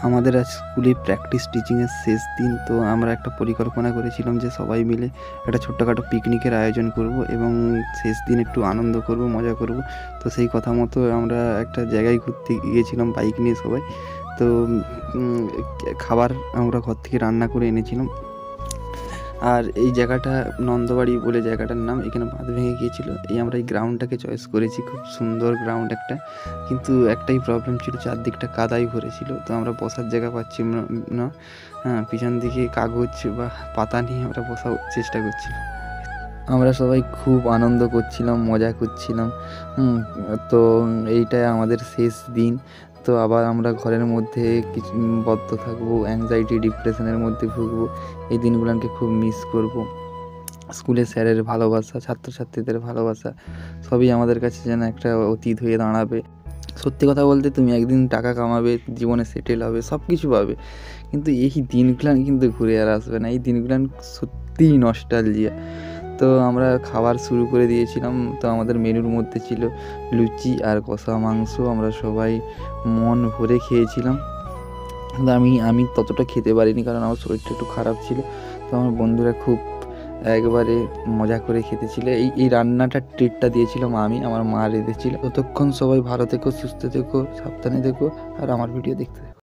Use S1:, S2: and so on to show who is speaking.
S1: আমাদের আজ স্কুলে প্র্যাকটিস টিচিংয়ের শেষ দিন। তো আমরা একটা পরিকল্পনা করেছিলাম যে সবাই মিলে একটা ছোট্টখাটো পিকনিকের আয়োজন করব এবং শেষ দিন একটু আনন্দ করব, মজা করব। তো সেই কথা মতো আমরা একটা জায়গায় ঘুরতে গিয়েছিলাম বাইক নিয়ে সবাই। তো খাবার আমরা ঘর থেকে রান্না করে এনেছিলাম। আর এই জায়গাটা নন্দবাড়ি বলে জায়গাটার নাম। এখানে বাঁধ ভেঙে গিয়েছিল। আমরা এই গ্রাউন্ডটাকে চয়েস করেছি, খুব সুন্দর গ্রাউন্ড একটা। কিন্তু একটাই প্রবলেম ছিল, চারদিকটা কাদায় ভরেছিল। তো আমরা বসার জায়গা পাচ্ছিলাম না। পিছন দিকে কাগজ বা পাতা নিয়ে আমরা বসার চেষ্টা করছিলাম। আমরা সবাই খুব আনন্দ করছিলাম, মজা করছিলাম। তো এইটাই আমাদের শেষ দিন। তো আবার আমরা ঘরের মধ্যে কিছু বদ্ধ থাকবো, অ্যাংজাইটি ডিপ্রেশনের মধ্যে ভুগবো। এই দিনগুলোকে খুব মিস করব। স্কুলের স্যারের ভালোবাসা, ছাত্রছাত্রীদের ভালোবাসা সবই আমাদের কাছে যেন একটা অতীত হয়ে দাঁড়াবে। সত্যি কথা বলতে, তুমি একদিন টাকা কামাবে, জীবনে সেটেল হবে, সব কিছু পাবে, কিন্তু এই দিনগুলান কিন্তু ঘুরে আর আসবে না। এই দিনগুলান সত্যিই নস্টালজিয়া। তো আমরা খাবার শুরু করে দিয়েছিলাম। তো আমাদের মেনুর মধ্যে ছিল লুচি আর কষা মাংস। আমরা সবাই মন ভরে খেয়েছিলাম। কিন্তু আমি ততটা খেতে পারিনি, কারণ আমার শরীরটা একটু খারাপ ছিল। তো আমার বন্ধুরা খুব একবারে মজা করে খেতেছিল। এই রান্নাটার ট্রিটটা দিয়েছিলাম আমি, আমার মা রেঁধেছিল। ততক্ষণ সবাই ভালো থেকো, সুস্থ থেকো, সাবধানে থেকো, আর আমার ভিডিও দেখতে থেকো।